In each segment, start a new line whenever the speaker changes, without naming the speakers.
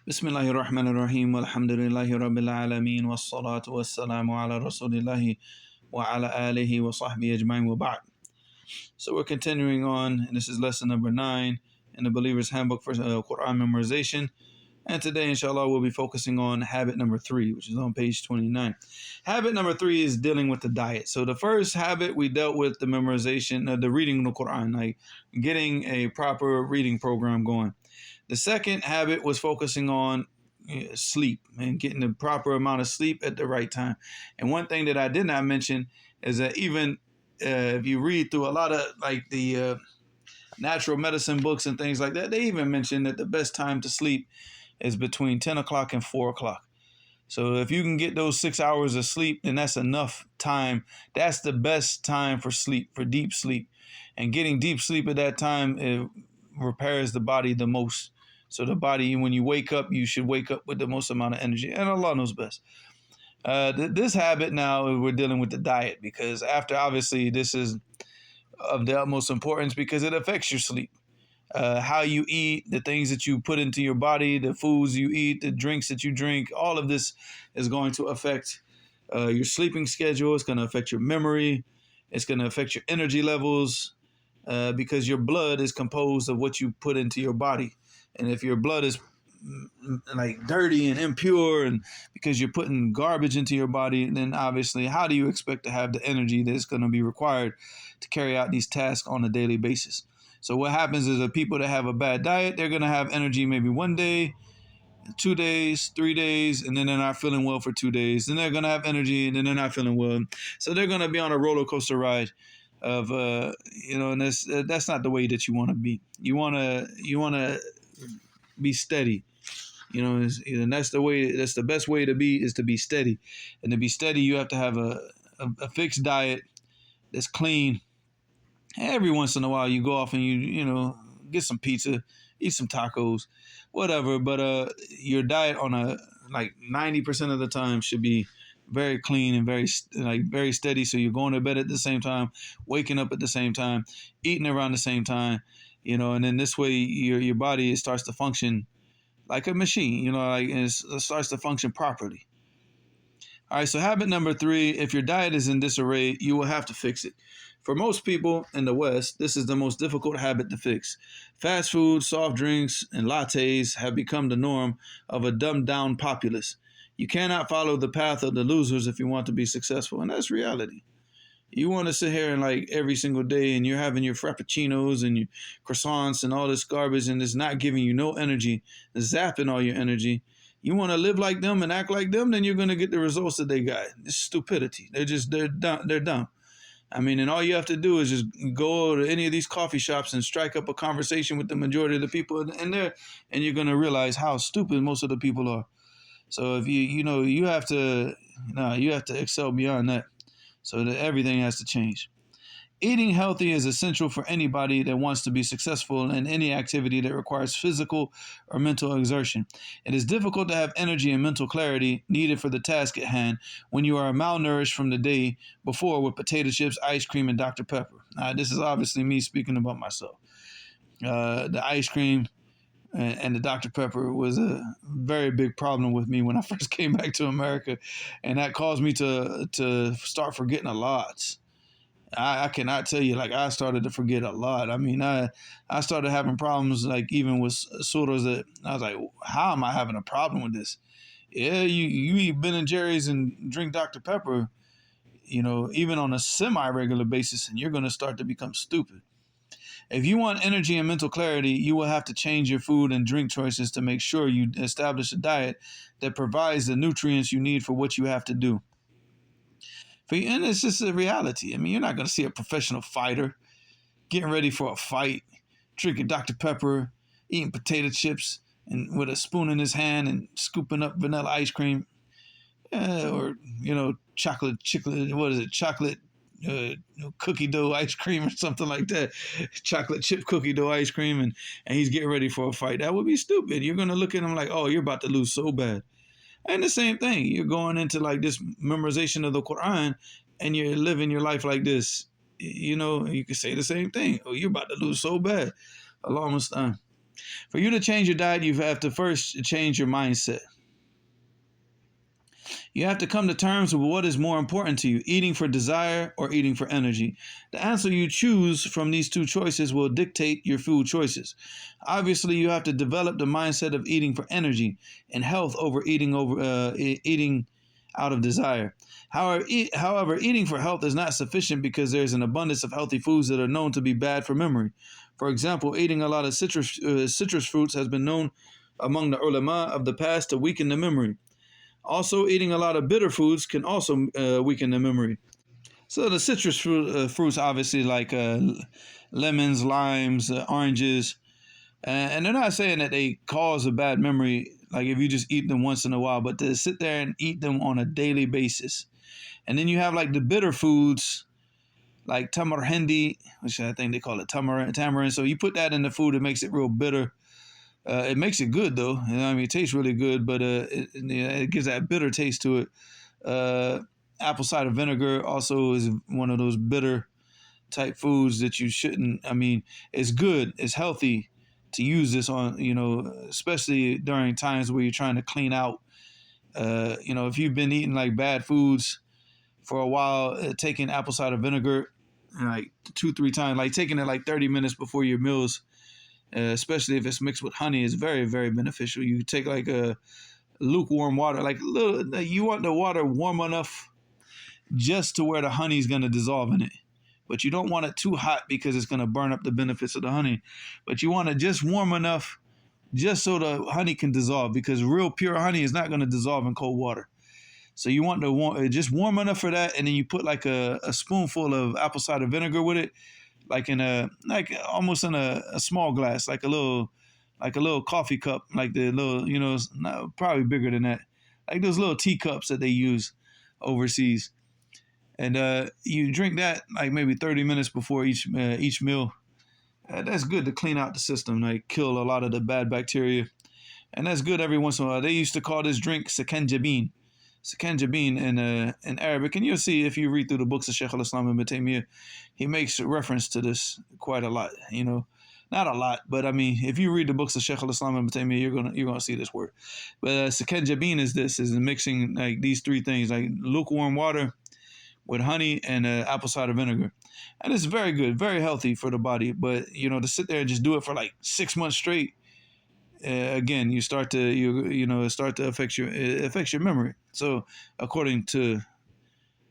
Bismillahir Rahmanir Rahim. Alhamdulillahi Rabbil Alameen. Wassalatu wassalamu ala Rasulillahi wa ala alihi wa sahbihi ajma'in wa ba'd. So we're continuing on, and this is lesson number 9 in the Believer's Handbook for Qur'an Memorization. And today, inshallah, we'll be focusing on habit number 3, which is on page 29. Habit number 3 is dealing with the diet. So the first habit, we dealt with the memorization, the reading of the Qur'an, like getting a proper reading program going. The second habit was focusing on sleep and getting the proper amount of sleep at the right time. And one thing that I did not mention is that even if you read through a lot of like the natural medicine books and things like that, they even mention that the best time to sleep is between 10 o'clock and 4 o'clock. So if you can get those 6 hours of sleep, then that's enough time. That's the best time for sleep, for deep sleep. And getting deep sleep at that time, it repairs the body the most. So the body, when you wake up, you should wake up with the most amount of energy. And Allah knows best. This habit now, we're dealing with the diet, because after, obviously, this is of the utmost importance because it affects your sleep. How you eat, the things that you put into your body, the foods you eat, the drinks that you drink, all of this is going to affect your sleeping schedule. It's going to affect your memory. It's going to affect your energy levels because your blood is composed of what you put into your body. And if your blood is like dirty and impure, and because you're putting garbage into your body, then obviously how do you expect to have the energy that's going to be required to carry out these tasks on a daily basis? So what happens is the people that have a bad diet, they're going to have energy maybe 1 day, 2 days, 3 days, and then they're not feeling well for 2 days. Then they're going to have energy, and then they're not feeling well. So they're going to be on a roller coaster ride of, and that's not the way that you want to be. You want to be steady, and that's the way. That's the best way to be, is to be steady. And to be steady, you have to have a fixed diet that's clean. Every once in a while, you go off and you get some pizza, eat some tacos, whatever. But your diet on a 90% of the time should be very clean and very steady. So you're going to bed at the same time, waking up at the same time, eating around the same time, and then this way your body starts to function like a machine, it starts to function properly. All right, so habit number 3, if your diet is in disarray, you will have to fix it. For most people in the West, this is the most difficult habit to fix. Fast food, soft drinks, and lattes have become the norm of a dumbed-down populace. You cannot follow the path of the losers if you want to be successful, and that's reality. You want to sit here and every single day and you're having your frappuccinos and your croissants and all this garbage, and it's not giving you no energy, it's zapping all your energy. You want to live like them and act like them, then you're going to get the results that they got. It's stupidity. They're dumb. I mean, and all you have to do is just go to any of these coffee shops and strike up a conversation with the majority of the people in there, and you're going to realize how stupid most of the people are. So if you have to excel beyond that. So that everything has to change. Eating healthy is essential for anybody that wants to be successful in any activity that requires physical or mental exertion. It is difficult to have energy and mental clarity needed for the task at hand when you are malnourished from the day before with potato chips, ice cream, and Dr. Pepper. Now, this is obviously me speaking about myself. The ice cream and the Dr. Pepper was a very big problem with me when I first came back to America, and that caused me to start forgetting a lot. I cannot tell you, I started to forget a lot. I mean, I started having problems, even with sodas that I was like, how am I having a problem with this? Yeah, you eat Ben and Jerry's and drink Dr. Pepper, even on a semi-regular basis, and you're going to start to become stupid. If you want energy and mental clarity, you will have to change your food and drink choices to make sure you establish a diet that provides the nutrients you need for what you have to do. And it's just a reality. I mean, you're not going to see a professional fighter getting ready for a fight, drinking Dr. Pepper, eating potato chips, and with a spoon in his hand and scooping up vanilla ice cream, or chocolate, cookie dough ice cream or something like that, chocolate chip cookie dough ice cream, and he's getting ready for a fight. That would be stupid. You're going to look at him like, oh, you're about to lose so bad. And the same thing, you're going into this memorization of the Qur'an and you're living your life like this. You can say the same thing. Oh, you're about to lose so bad. Allah Mustaan. For you to change your diet, you have to first change your mindset. You have to come to terms with what is more important to you, eating for desire or eating for energy. The answer you choose from these two choices will dictate your food choices. Obviously, you have to develop the mindset of eating for energy and health over eating out of desire. However, eating for health is not sufficient because there's an abundance of healthy foods that are known to be bad for memory. For example, eating a lot of citrus fruits has been known among the ulama of the past to weaken the memory. Also, eating a lot of bitter foods can also weaken the memory. So the fruits, obviously, like lemons, limes, oranges, and they're not saying that they cause a bad memory, like if you just eat them once in a while, but to sit there and eat them on a daily basis. And then you have like the bitter foods, like tamar hindi, which I think they call it tamarind. So you put that in the food, it makes it real bitter. It makes it good though. You know, I mean, it tastes really good, but it gives that bitter taste to it. Apple cider vinegar also is one of those bitter type foods that you shouldn't. I mean, it's good, it's healthy to use this on, especially during times where you're trying to clean out. If you've been eating like bad foods for a while, taking apple cider vinegar like 2-3 times, like taking it like 30 minutes before your meals. Especially if it's mixed with honey, is very, very beneficial. You take like a lukewarm water, you want the water warm enough just to where the honey is going to dissolve in it. But you don't want it too hot because it's going to burn up the benefits of the honey. But you want it just warm enough just so the honey can dissolve, because real pure honey is not going to dissolve in cold water. So you want the just warm enough for that, and then you put like a spoonful of apple cider vinegar with it, like almost in a small glass, like a little coffee cup, like the little, probably bigger than that, like those little teacups that they use overseas. And you drink that like maybe 30 minutes before each meal. That's good to clean out the system, like kill a lot of the bad bacteria. And that's good every once in a while. They used to call this drink sakanjabin. Sakanjabin in Arabic. And you'll see if you read through the books of Shaykh al-Islam ibn Taymiyyah, he makes reference to this quite a lot, Not a lot, but I mean, if you read the books of Shaykh al-Islam ibn Taymiyyah, you're gonna see this word. But sakanjabin is mixing like these three things, like lukewarm water with honey and apple cider vinegar. And it's very good, very healthy for the body. But, to sit there and just do it for like 6 months straight, again, it start to affect your memory. So according to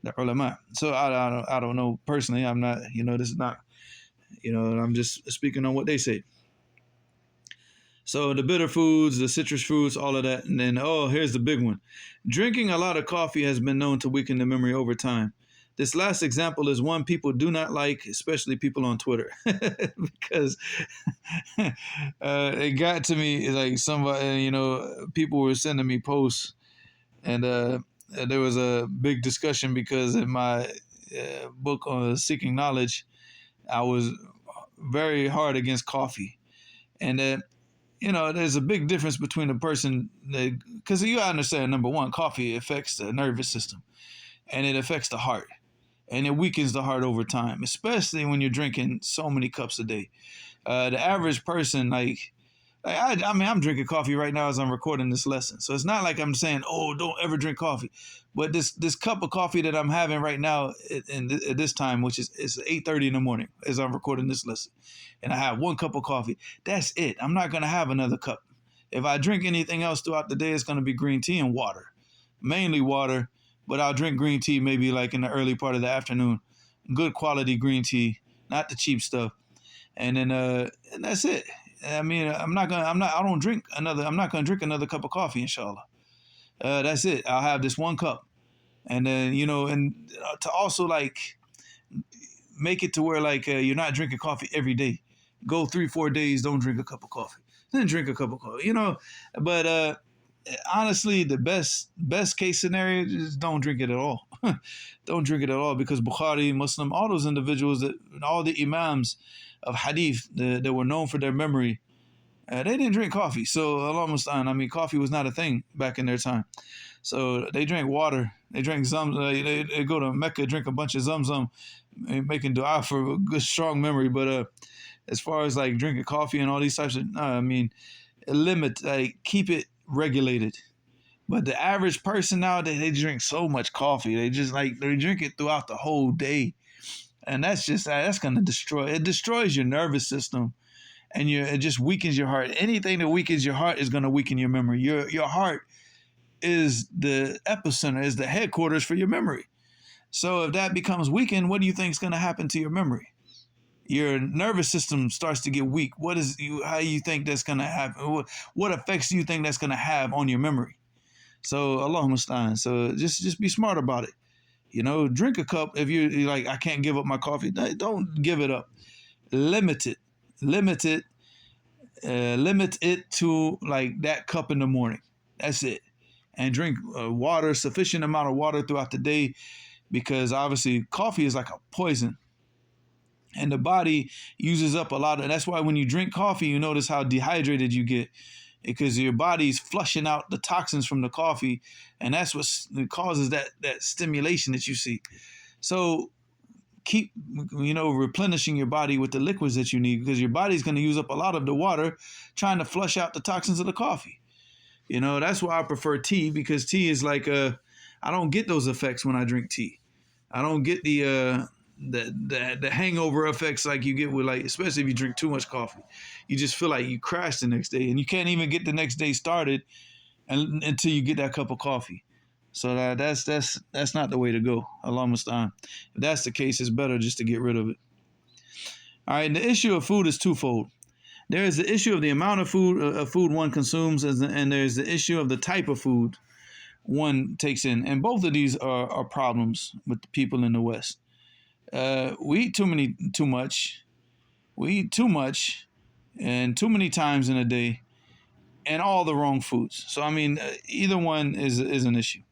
the ulama. So I don't know personally. I'm not, this is not, I'm just speaking on what they say. So the bitter foods, the citrus fruits, all of that. And then, here's the big one. Drinking a lot of coffee has been known to weaken the memory over time. This last example is one people do not like, especially people on Twitter, because it got to me like somebody, people were sending me posts, and there was a big discussion because in my book on Seeking Knowledge, I was very hard against coffee. And there's a big difference between a person, because you understand, number one, coffee affects the nervous system and it affects the heart. And it weakens the heart over time, especially when you're drinking so many cups a day. The average person, I'm drinking coffee right now as I'm recording this lesson. So it's not like I'm saying, don't ever drink coffee. But this cup of coffee that I'm having right now at this time, which is 8:30 in the morning as I'm recording this lesson, and I have one cup of coffee, that's it. I'm not going to have another cup. If I drink anything else throughout the day, it's going to be green tea and water, mainly water. But I'll drink green tea maybe like in the early part of the afternoon. Good quality green tea, not the cheap stuff. And then and that's it. I mean, I'm not gonna drink another cup of coffee, inshallah. That's it. I'll have this one cup. And then, and to also like make it to where like you're not drinking coffee every day. Go 3-4 days, don't drink a cup of coffee. Then drink a cup of coffee, But honestly, the best case scenario is don't drink it at all. Don't drink it at all, because Bukhari, Muslim, all those individuals, all the imams of hadith that were known for their memory, they didn't drink coffee. So coffee was not a thing back in their time. So they drank water. They drank Zamzam. They go to Mecca, drink a bunch of Zamzam, making dua for a good, strong memory. But as far as like drinking coffee and all these types of, I mean, limit, like keep it regulated. But the average person nowadays, they drink so much coffee. They just like, they drink it throughout the whole day. And that's going to it destroys your nervous system, and it just weakens your heart. Anything that weakens your heart is going to weaken your memory. Your heart is the epicenter, is the headquarters for your memory. So if that becomes weakened, what do you think is going to happen to your memory? Your nervous system starts to get weak. How you think that's going to happen? What effects do you think that's going to have on your memory? So Allah musta'an. So just be smart about it. You know, drink a cup. If you're like, I can't give up my coffee, don't give it up. Limit it. Limit it to like that cup in the morning. That's it. And drink water, sufficient amount of water throughout the day, because obviously coffee is like a poison. And the body uses up a lot of, that's why when you drink coffee, you notice how dehydrated you get, because your body's flushing out the toxins from the coffee, and that's what causes that stimulation that you see. So keep, replenishing your body with the liquids that you need, because your body's going to use up a lot of the water trying to flush out the toxins of the coffee. That's why I prefer tea, because tea is like I don't get those effects when I drink tea. I don't get the hangover effects like you get with, like, especially if you drink too much coffee. You just feel like you crash the next day, and you can't even get the next day started until you get that cup of coffee. So that's not the way to go. Allah musta'an. If that's the case, it's better just to get rid of it. All right, the issue of food is twofold. There is the issue of the amount of food one consumes, and there's the issue of the type of food one takes in. And both of these are problems with the people in the West. We eat too much. We eat too much and too many times in a day, and all the wrong foods. So, I mean, either one is an issue.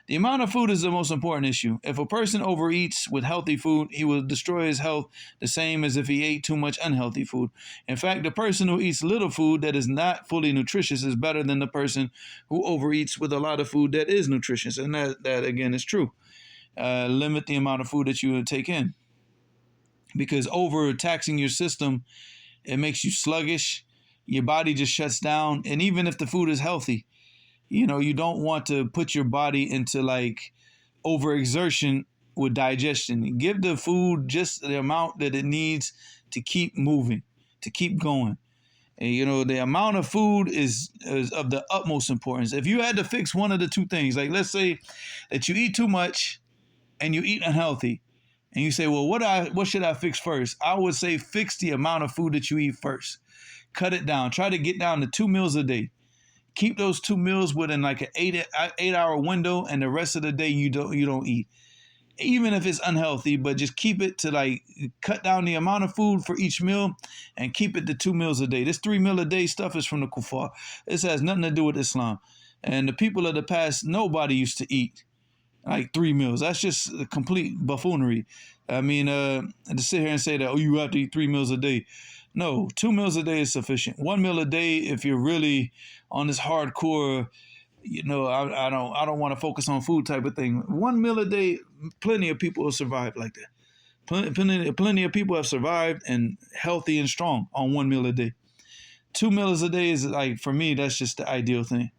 The amount of food is the most important issue. If a person overeats with healthy food, he will destroy his health the same as if he ate too much unhealthy food. In fact, the person who eats little food that is not fully nutritious is better than the person who overeats with a lot of food that is nutritious. And that again, is true. Limit the amount of food that you take in, because overtaxing your system, it makes you sluggish. Your body just shuts down. And even if the food is healthy, you don't want to put your body into like overexertion with digestion. Give the food just the amount that it needs to keep moving, to keep going. And the amount of food is of the utmost importance. If you had to fix one of the two things, like let's say that you eat too much and you eat unhealthy, and you say, well, what should I fix first? I would say fix the amount of food that you eat first. Cut it down. Try to get down to 2 meals a day. Keep those 2 meals within like an 8-hour window, and the rest of the day you don't eat. Even if it's unhealthy, but just keep it to like cut down the amount of food for each meal and keep it to 2 meals a day. This 3 meal a day stuff is from the kuffar. This has nothing to do with Islam. And the people of the past, nobody used to eat like 3 meals. That's just a complete buffoonery. I mean, to sit here and say that, you have to eat 3 meals a day. No, 2 meals a day is sufficient. 1 meal a day, if you're really on this hardcore, I don't want to focus on food type of thing. 1 meal a day, plenty of people will survive like that. Plenty of people have survived and healthy and strong on 1 meal a day. 2 meals a day is like, for me, that's just the ideal thing.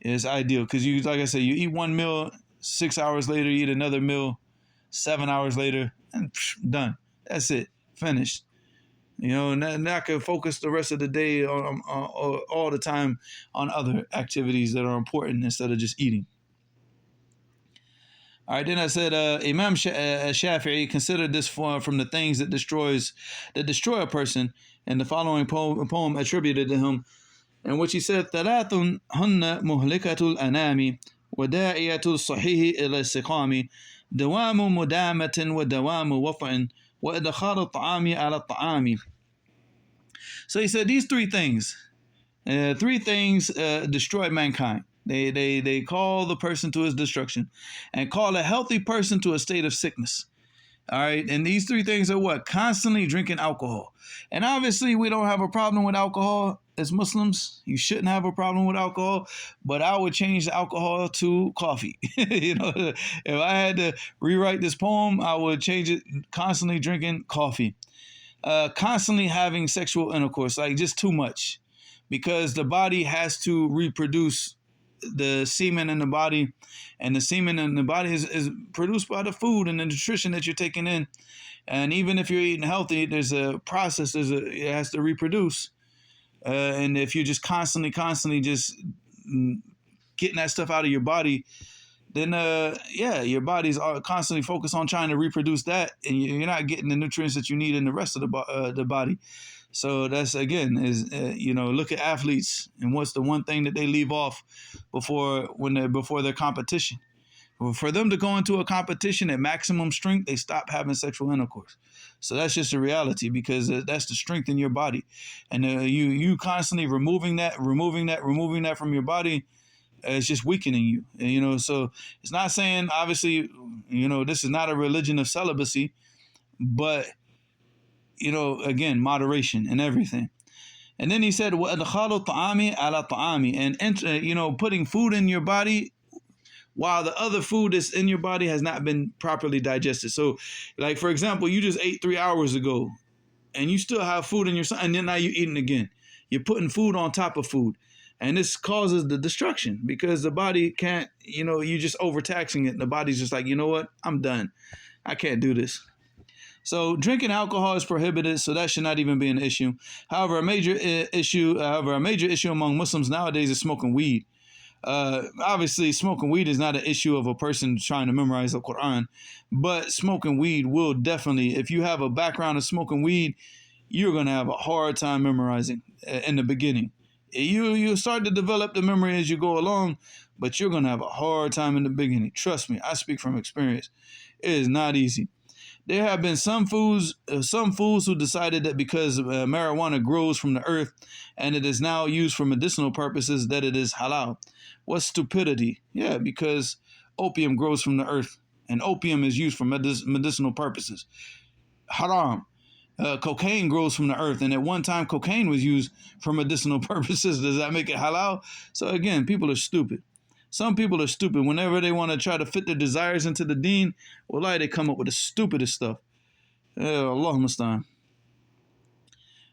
It's ideal because like I said, you eat 1 meal, 6 hours later, you eat another meal, 7 hours later, and done. That's it. Finished. And I can focus the rest of the day on all the time on other activities that are important instead of just eating. All right, then I said Imam Shafi'i considered this from the things that destroy a person, and the following poem attributed to him, in which he said, ثلاث هن مهلكة الأنام وداعية الصحيح إلى السقام دوام مدامة ودوام وفع وإدخال الطعام على الطعام. So he said these three things destroy mankind. They call the person to his destruction and call a healthy person to a state of sickness. All right. And these three things are what? Constantly drinking alcohol. And obviously we don't have a problem with alcohol as Muslims. You shouldn't have a problem with alcohol, but I would change the alcohol to coffee. If I had to rewrite this poem, I would change it constantly drinking coffee. constantly having sexual intercourse, like just too much, because the body has to reproduce the semen in the body, and the semen in the body is produced by the food and the nutrition that you're taking in. And even if you're eating healthy, there's a process. It has to reproduce. And if you're just constantly just getting that stuff out of your body, then your body's constantly focused on trying to reproduce that, and you're not getting the nutrients that you need in the rest of the body. So that's, again, is look at athletes, and what's the one thing that they leave off before their competition? For them to go into a competition at maximum strength, they stop having sexual intercourse. So that's just a reality, because that's the strength in your body, and you constantly removing that from your body. It's just weakening you, so it's not saying, obviously, this is not a religion of celibacy, but, again, moderation and everything. And then he said, وَأَدْخَالُ الطَّعَامِ عَلَى طَعَامِ, and putting food in your body while the other food that's in your body has not been properly digested. So, like, for example, you just ate 3 hours ago, and you still have food in your stomach, and then now you're eating again. You're putting food on top of food. And this causes the destruction, because the body can't, you're just overtaxing it. And the body's just like, you know what? I'm done. I can't do this. So drinking alcohol is prohibited, so that should not even be an issue. However, a major issue among Muslims nowadays is smoking weed. Obviously, smoking weed is not an issue of a person trying to memorize the Qur'an, but smoking weed will definitely, if you have a background of smoking weed, you're going to have a hard time memorizing in the beginning. You start to develop the memory as you go along, but you're going to have a hard time in the beginning. Trust me, I speak from experience. It is not easy. There have been some fools who decided that because marijuana grows from the earth and it is now used for medicinal purposes, that it is halal. What stupidity. Yeah, because opium grows from the earth, and opium is used for medicinal purposes. Haram. Cocaine grows from the earth, and at one time cocaine was used for medicinal purposes. Does that make it halal? So again, people are stupid. Some people are stupid. Whenever they want to try to fit their desires into the deen, wallahi, they come up with the stupidest stuff. Allahumma musta'an.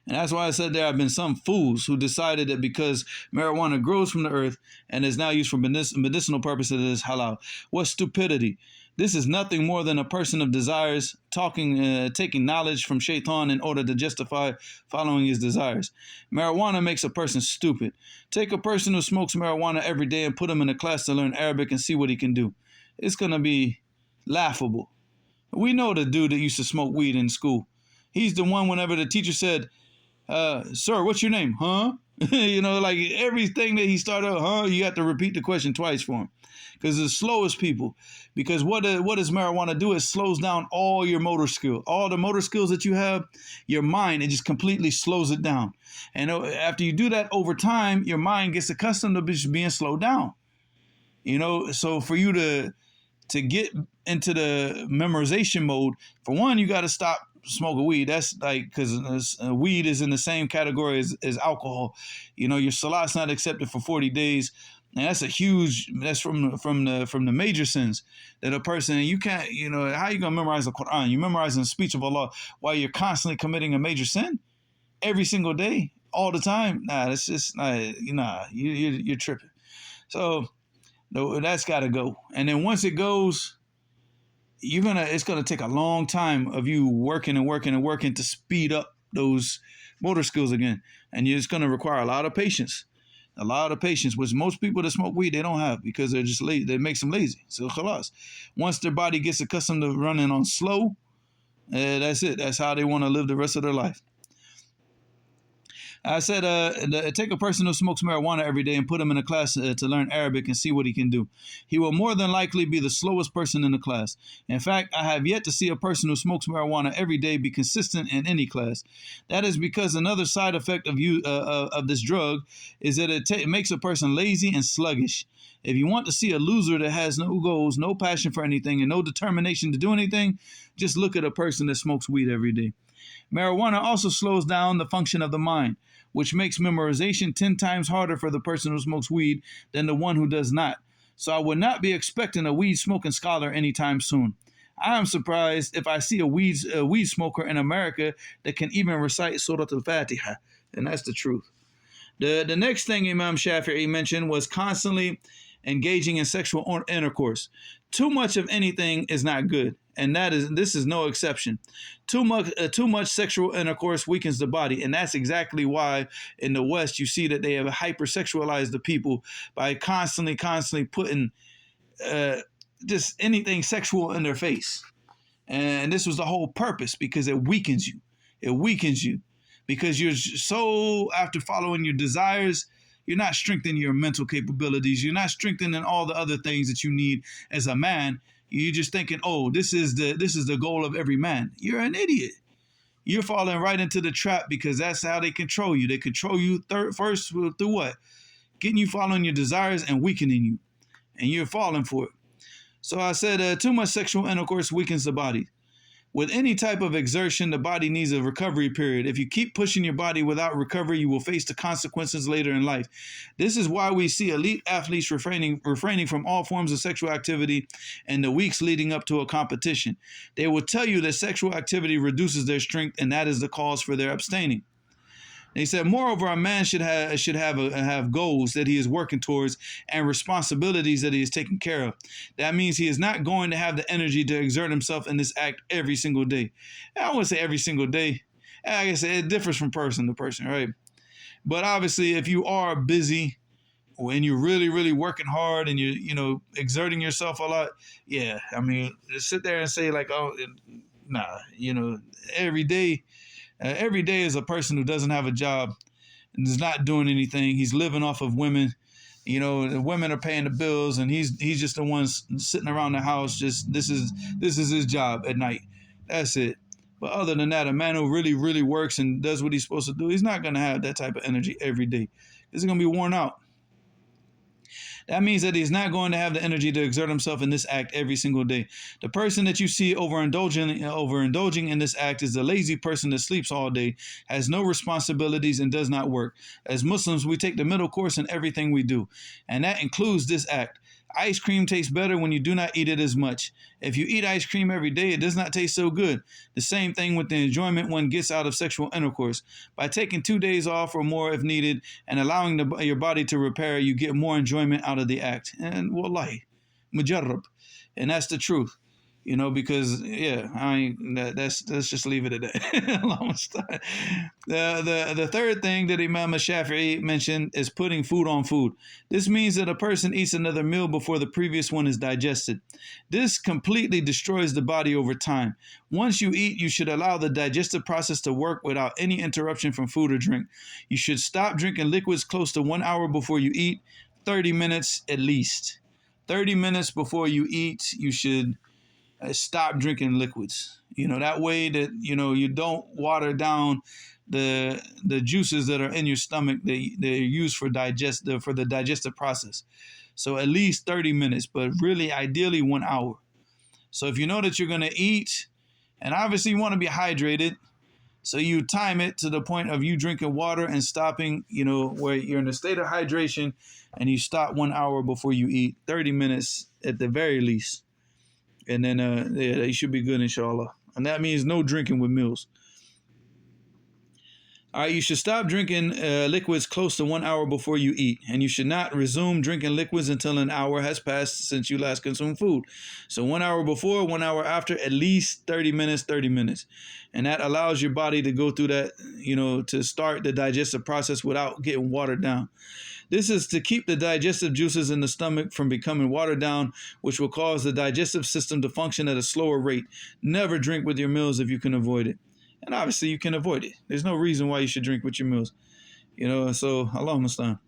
And that's why I said there have been some fools who decided that because marijuana grows from the earth and is now used for medicinal purposes, it is halal. What stupidity. This is nothing more than a person of desires taking knowledge from shaitan in order to justify following his desires. Marijuana makes a person stupid. Take a person who smokes marijuana every day and put him in a class to learn Arabic and see what he can do. It's going to be laughable. We know the dude that used to smoke weed in school. He's the one, whenever the teacher said, sir, what's your name? Huh? Like everything that he started, you have to repeat the question twice for him. Because the slowest people. Because what does marijuana do? It slows down all your motor skills. All the motor skills that you have, your mind, it just completely slows it down. And after you do that over time, your mind gets accustomed to just being slowed down. So for you to get into the memorization mode, for one, you got to stop smoking weed. That's like, because weed is in the same category as alcohol. Your salat's not accepted for 40 days. And that's from the major sins that a person, you can't, how you going to memorize the Qur'an? You're memorizing the speech of Allah while you're constantly committing a major sin every single day, all the time. Nah, that's just, you're tripping. So that's got to go. And then once it goes, it's going to take a long time of you working to speed up those motor skills again. And it's going to require a lot of patience. Which most people that smoke weed, they don't have, because they're just lazy. That makes them lazy. So khalas. Once their body gets accustomed to running on slow, that's it. That's how they want to live the rest of their life. I said, take a person who smokes marijuana every day and put him in a class to learn Arabic and see what he can do. He will more than likely be the slowest person in the class. In fact, I have yet to see a person who smokes marijuana every day be consistent in any class. That is because another side effect of this drug is that it makes a person lazy and sluggish. If you want to see a loser that has no goals, no passion for anything, and no determination to do anything, just look at a person that smokes weed every day. Marijuana also slows down the function of the mind, which makes memorization 10 times harder for the person who smokes weed than the one who does not. So I would not be expecting a weed smoking scholar anytime soon. I am surprised if I see a weed smoker in America that can even recite Surah Al-Fatiha, and that's the truth. The next thing Imam Shafi'i mentioned was constantly engaging in sexual intercourse. Too much of anything is not good, and this is no exception. Too much sexual intercourse weakens the body, and that's exactly why in the West you see that they have hypersexualized the people by constantly putting uh, just anything sexual in their face. And this was the whole purpose, because it weakens you. It weakens you because you're so after following your desires. You're not strengthening your mental capabilities. You're not strengthening all the other things that you need as a man. You're just thinking, oh, this is the goal of every man. You're an idiot. You're falling right into the trap, because that's how they control you. They control you first through what? Getting you following your desires and weakening you. And you're falling for it. So I said too much sexual intercourse weakens the body. With any type of exertion, the body needs a recovery period. If you keep pushing your body without recovery, you will face the consequences later in life. This is why we see elite athletes refraining from all forms of sexual activity in the weeks leading up to a competition. They will tell you that sexual activity reduces their strength, and that is the cause for their abstaining. They said, moreover, a man should have goals that he is working towards and responsibilities that he is taking care of. That means he is not going to have the energy to exert himself in this act every single day. I wouldn't say every single day. Like I said, it differs from person to person, right? But obviously, if you are busy and you're really, really working hard and you exerting yourself a lot, yeah, I mean, sit there and say like, oh, nah, every day. Every day is a person who doesn't have a job and is not doing anything. He's living off of women. The women are paying the bills, and he's just the one sitting around the house. Just this is his job at night. That's it. But other than that, a man who really, really works and does what he's supposed to do, he's not going to have that type of energy every day. He's going to be worn out. That means that he's not going to have the energy to exert himself in this act every single day. The person that you see overindulging in this act is the lazy person that sleeps all day, has no responsibilities, and does not work. As Muslims, we take the middle course in everything we do, and that includes this act. Ice cream tastes better when you do not eat it as much. If you eat ice cream every day, it does not taste so good. The same thing with the enjoyment one gets out of sexual intercourse. By taking 2 days off or more if needed and allowing your body to repair, you get more enjoyment out of the act. And wallahi, mujarrab. And that's the truth. Because let's just leave it at that. The third thing that Imam Shafi'i mentioned is putting food on food. This means that a person eats another meal before the previous one is digested. This completely destroys the body over time. Once you eat, you should allow the digestive process to work without any interruption from food or drink. You should stop drinking liquids close to 1 hour before you eat, 30 minutes at least. 30 minutes before you eat, you should stop drinking liquids. That way that you don't water down the juices that are in your stomach. They're used for the digestive process. So at least 30 minutes, but really ideally 1 hour. So if you know that you're going to eat, and obviously you want to be hydrated, so you time it to the point of you drinking water and stopping, where you're in a state of hydration, and you stop 1 hour before you eat, 30 minutes at the very least. And then they should be good, inshallah. And that means no drinking with meals. All right, you should stop drinking liquids close to 1 hour before you eat. And you should not resume drinking liquids until an hour has passed since you last consumed food. So 1 hour before, 1 hour after, at least 30 minutes. And that allows your body to go through that, to start the digestive process without getting watered down. This is to keep the digestive juices in the stomach from becoming watered down, which will cause the digestive system to function at a slower rate. Never drink with your meals if you can avoid it. And obviously you can avoid it. There's no reason why you should drink with your meals. So Allah Mustaan.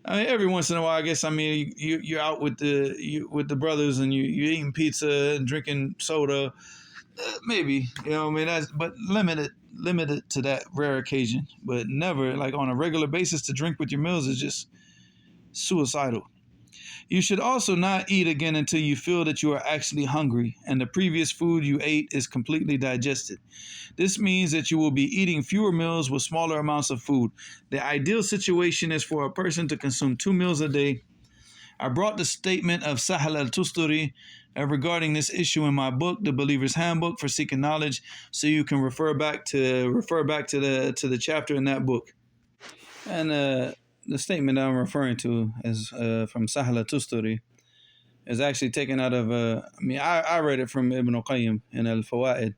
I mean, every once in a while, I guess, you're out with the brothers and you eating pizza and drinking soda. Maybe, but limited to that rare occasion, but never like on a regular basis to drink with your meals is just suicidal. You should also not eat again until you feel that you are actually hungry and the previous food you ate is completely digested. This means that you will be eating fewer meals with smaller amounts of food. The ideal situation is for a person to consume 2 meals a day. I brought the statement of Sahal al-Tusturi regarding this issue in my book, The Believer's Handbook for Seeking Knowledge, so you can refer back to the chapter in that book. And the statement that I'm referring to is from Sahal al-Tusturi. Is actually taken out of I read it from Ibn al-Qayyim in al-Fawaid.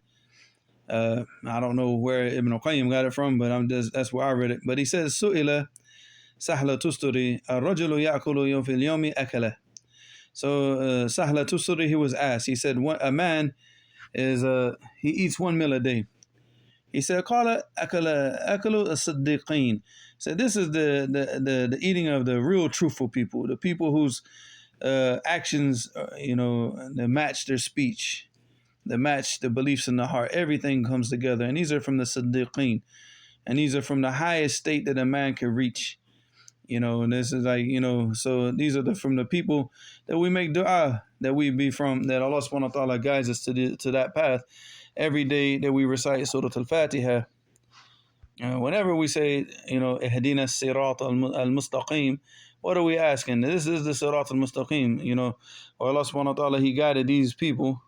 I don't know where Ibn al-Qayyim got it from, but that's where I read it. But he says, Su'ila Sahla Tusturi, ar-rajulu ya'kulu fil yawmi akala. So Sahla Tusturi, he was asked, he said, a man he eats 1 meal a day. He said, Qala akalu as-siddiqeen. So this is the eating of the real truthful people, the people whose actions, they match their speech, they match the beliefs in the heart. Everything comes together, and these are from the Siddiqeen, and these are from the highest state that a man can reach. And this is like, so these are from the people that we make dua, that we be from, that Allah subhanahu wa ta'ala guides us to that path every day that we recite Surah Al-Fatiha. Whenever we say, Ihdina Sirat al-Mustaqim, what are we asking? This is the Sirat al-Mustaqim, or Allah subhanahu wa ta'ala, He guided these people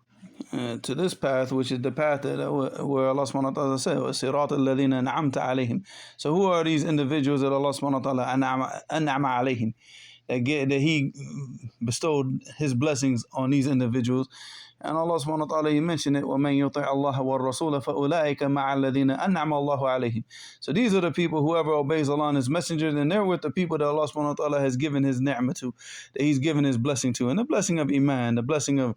to this path, which is the path that where Allah subhanahu wa ta'ala said, Sirat al-Ladina an'amta alayhim. So who are these individuals that Allah subhanahu wa ta'ala an'ama alayhim? That He bestowed His blessings on these individuals. And Allah subhanahu wa ta'ala, He mentioned it, وَمَنْ يُطِعَ اللَّهَ وَالرَّسُولَ فَأُولَٰئِكَ مَعَ الَّذِينَ أَنْعَمَ اللَّهُ عَلَيْهِمْ. So these are the people, whoever obeys Allah and His messengers, and they're with the people that Allah subhanahu wa ta'ala has given His ni'mah to, that He's given His blessing to. And the blessing of Iman, the blessing of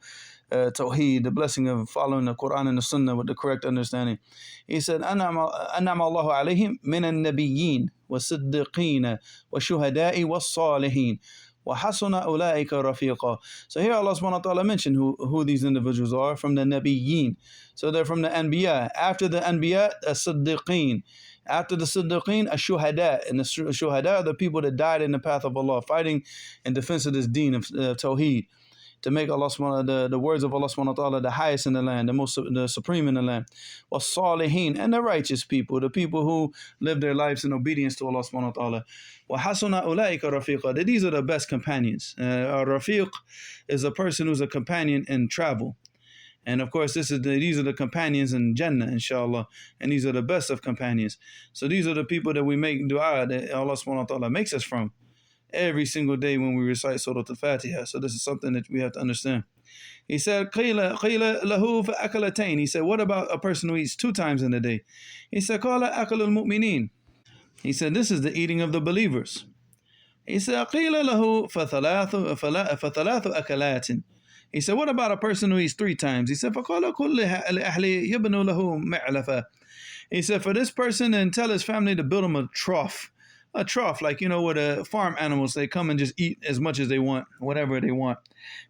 Tawheed, the blessing of following the Qur'an and the Sunnah with the correct understanding. He said, أَنْعَمَ اللَّهُ عَلَيْهِمْ مِنَ النَّبِيِّينَ وَالصِّدِّقِينَ وَالشُّهَدَاءِ وَالصَّالِحِينَ وَحَسُنَ أُولَٰئِكَ رَفِيقًا. So here Allah subhanahu wa ta'ala mentioned who these individuals are, from the Nabiyyin. So they're from the Anbiya. After the Anbiya, as-Siddiqeen. After the Siddiqeen, as-Shuhada. And the Shuhada are the people that died in the path of Allah, fighting in defense of this deen of Tawheed, to make Allah subhanahu the words of Allah subhanahu wa ta'ala the highest in the land, the supreme in the land. Was-Salihin, and the righteous people, the people who live their lives in obedience to Allah subhanahu wa ta'ala. وَحَسُنَ أُولَٰئِكَ رَفِيقًا. These are the best companions. A rafiq is a person who's a companion in travel. And of course, these are the companions in Jannah, inshallah. And these are the best of companions. So these are the people that we make dua, that Allah subhanahu wa ta'ala makes us from every single day when we recite Surah Al-Fatiha. So this is something that we have to understand. He said, قِيلَ لَهُ فَأَكَلَتَيْنِ. He said, what about a person who eats 2 times in a day? He said, قَالَ أَكَلُ الْمُؤْمِنِينَ. He said, this is the eating of the believers. He said, قِيلَ لَهُ فَثَلَاثُ أَكَلَاتٍ. He said, what about a person who eats 3 times? He said, فَقَالَ كُلِّ أَهْلِ يَبْنُ لَهُ مَعْلَفًا. He said, for this person, and tell his family to build him a trough. A trough, like, where the farm animals, they come and just eat as much as they want, whatever they want.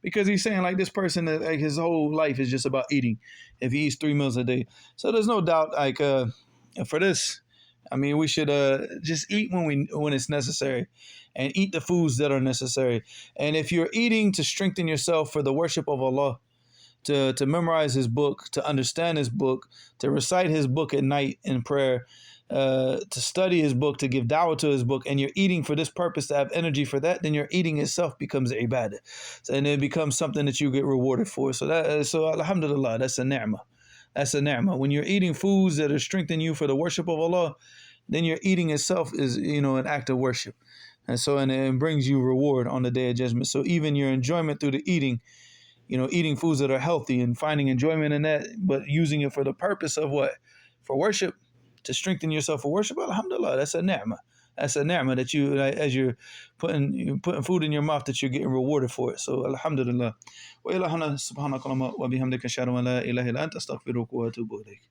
Because he's saying, like, this person, like, his whole life is just about eating, if he eats 3 meals a day. So there's no doubt, like, for this, we should just eat when it's necessary, and eat the foods that are necessary. And if you're eating to strengthen yourself for the worship of Allah, to memorize His book, to understand His book, to recite His book at night in prayer, to study His book, to give da'wah to His book, and you're eating for this purpose, to have energy for that, then your eating itself becomes ibadah, and it becomes something that you get rewarded for. So alhamdulillah, that's a ni'mah. That's a ni'mah. When you're eating foods that are strengthening you for the worship of Allah, then your eating itself is, an act of worship. And so, and it brings you reward on the Day of Judgment. So even your enjoyment through the eating, eating foods that are healthy and finding enjoyment in that, but using it for the purpose of what? For worship, to strengthen yourself for worship, alhamdulillah, that's a ni'mah. That's a ni'mah that you, as you're putting food in your mouth, that you're getting rewarded for it. So alhamdulillah. Wa ilahana subhanakallahumma wa bihamdika ashhadu an la ilaha illa anta astaghfiruka wa atubu ilayk.